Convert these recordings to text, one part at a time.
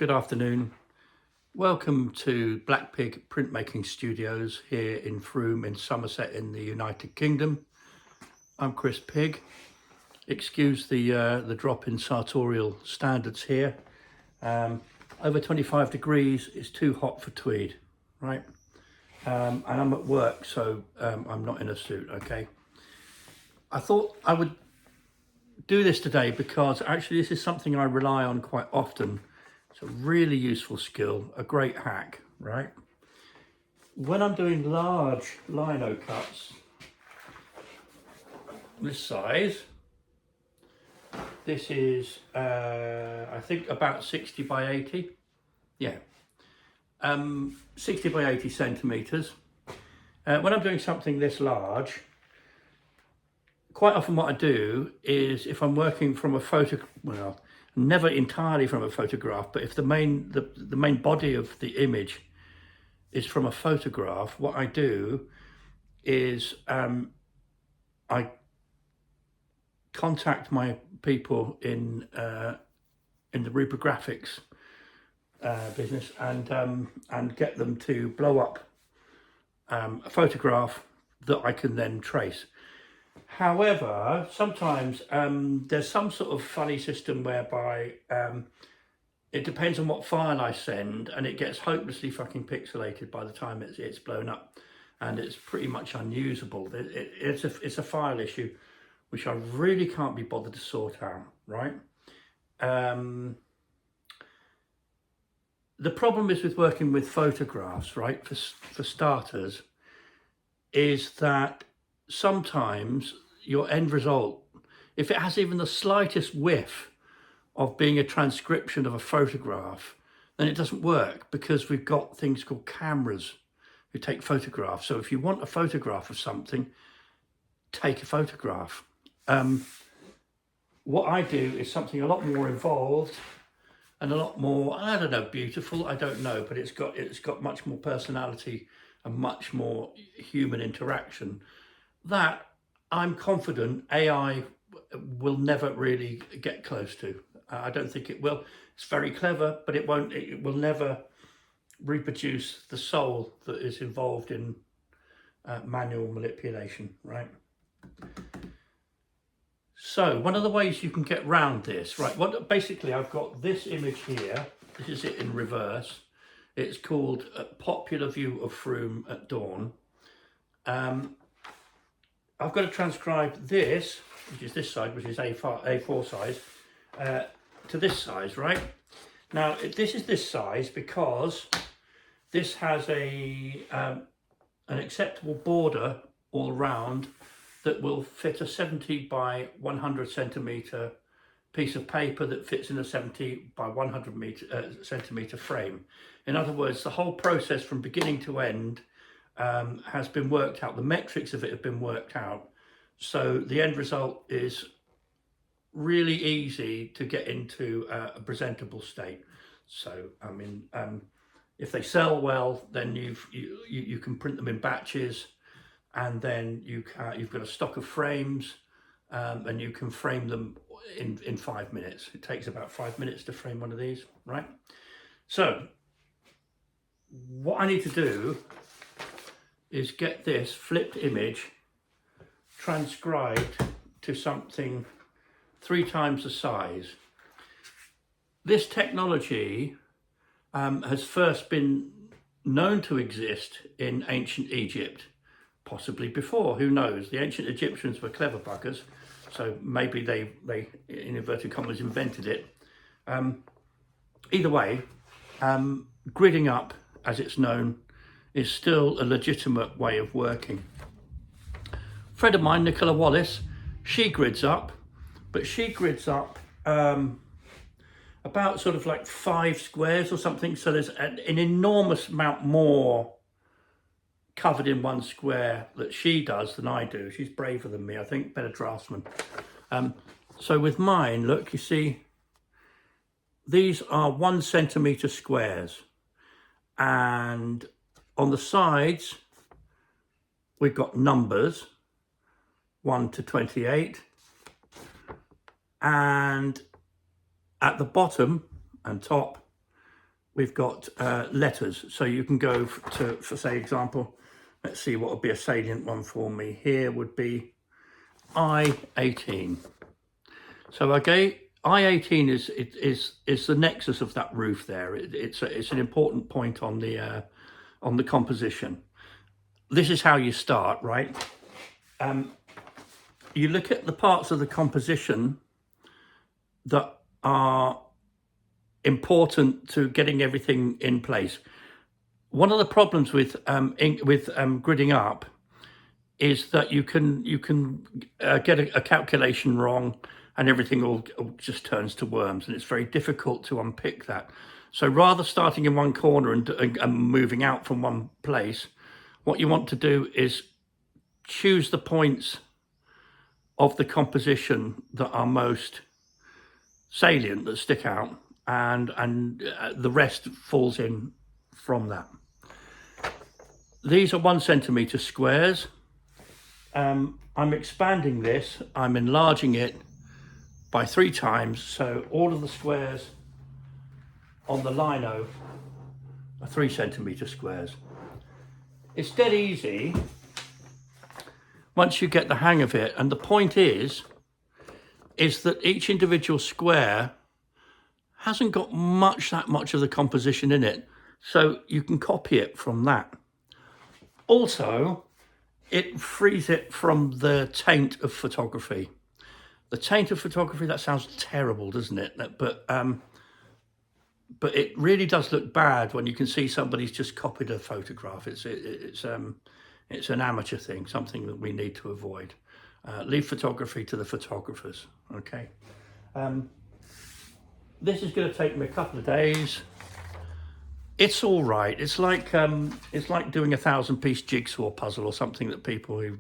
good afternoon. Welcome to Black Pig Printmaking Studios here in Frome in Somerset in the United Kingdom. I'm Chris Pig. Excuse the drop in sartorial standards here. Over 25 degrees is too hot for tweed, right? And I'm at work, so I'm not in a suit, okay? I thought I would do this today because actually this is something I rely on quite often. It's a really useful skill, a great hack, right? When I'm doing large lino cuts, this size, this is I think about 60 by 80, yeah, 60 by 80 centimeters. When I'm doing something this large, quite often what I do is, if I'm working from a never entirely from a photograph, but if the main body of the image is from a photograph, what I do is I contact my people in the reprographics business and get them to blow up a photograph that I can then trace. However, sometimes there's some sort of funny system whereby it depends on what file I send, and it gets hopelessly fucking pixelated by the time it's blown up, and it's pretty much unusable. It's a file issue which I really can't be bothered to sort out, right? The problem is with working with photographs, right, for starters, is that sometimes your end result, if it has even the slightest whiff of being a transcription of a photograph, then it doesn't work, because we've got things called cameras who take photographs. So if you want a photograph of something, take a photograph. What I do is something a lot more involved and a lot more, I don't know, beautiful, I don't know, but it's got much more personality and much more human interaction that I'm confident AI will never really get close to. I don't think it will. It's very clever, but it will never reproduce the soul that is involved in manual manipulation, right? So one of the ways you can get round this, right, basically I've got this image here. This is it in reverse. It's called A Popular View of Frome at Dawn. I've got to transcribe this, which is this side, which is A4 size, to this size, right? Now, this is this size because this has an acceptable border all round that will fit a 70 by 100 centimetre piece of paper that fits in a 70 by 100 centimetre frame. In other words, the whole process from beginning to end has been worked out. The metrics of it have been worked out. So the end result is really easy to get into a presentable state. So, I mean, if they sell well, then you can print them in batches, and then you've got a stock of frames, and you can frame them in 5 minutes. It takes about 5 minutes to frame one of these, right? So what I need to do is get this flipped image transcribed to something 3 times the size. This technology has first been known to exist in ancient Egypt, possibly before, who knows? The ancient Egyptians were clever buggers, so maybe they in inverted commas invented it. Either way, gridding up, as it's known, is still a legitimate way of working. A friend of mine, Nicola Wallace, she grids up, but she grids up about sort of like 5 squares or something. So there's an enormous amount more covered in one square that she does than I do. She's braver than me, I think, better draftsman. So with mine, look, you see, these are 1 centimetre squares, and on the sides we've got numbers 1 to 28, and at the bottom and top we've got letters. So you can go for say example, let's see what would be a salient one for me. Here would be I-18. So okay, I-18 is the nexus of that roof there. It's an important point on the composition. This is how you start, right? You look at the parts of the composition that are important to getting everything in place. One of the problems with gridding up is that you can get a calculation wrong, and everything all just turns to worms, and it's very difficult to unpick that. So rather starting in one corner and moving out from one place, what you want to do is choose the points of the composition that are most salient, that stick out, and the rest falls in from that. These are 1 centimetre squares. I'm expanding this, I'm enlarging it by 3 times, so all of the squares on the lino are 3 centimetre squares. It's dead easy once you get the hang of it, and the point is that each individual square hasn't got that much of the composition in it, so you can copy it from that. Also, it frees it from the taint of photography. The taint of photography, that sounds terrible, doesn't it? But it really does look bad when you can see somebody's just copied a photograph. It's an amateur thing, something that we need to avoid. Leave photography to the photographers, okay? This is going to take me a couple of days. It's all right. It's like doing a 1,000-piece jigsaw puzzle, or something that people who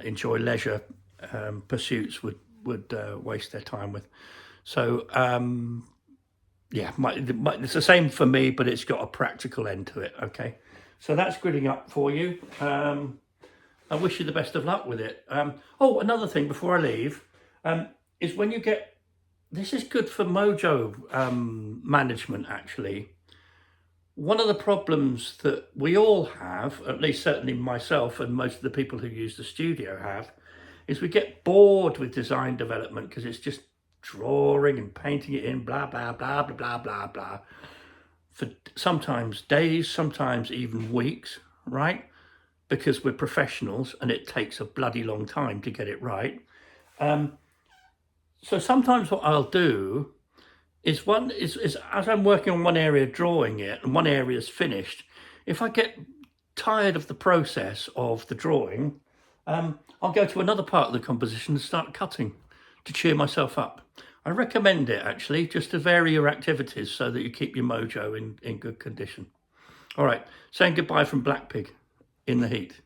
enjoy leisure pursuits would waste their time with. So yeah, it's the same for me, but it's got a practical end to it. Okay, so that's gridding up for you. I wish you the best of luck with it. Oh, another thing before I leave is when you get, this is good for mojo management actually. One of the problems that we all have, at least certainly myself and most of the people who use the studio have, is we get bored with design development because it's just drawing and painting it in, blah, blah, blah, blah, blah, blah, blah, for sometimes days, sometimes even weeks, right? Because we're professionals and it takes a bloody long time to get it right. So sometimes what I'll do is as I'm working on one area drawing it and one area is finished, if I get tired of the process of the drawing, I'll go to another part of the composition and start cutting to cheer myself up. I recommend it actually, just to vary your activities so that you keep your mojo in good condition. All right, saying goodbye from Black Pig in the heat.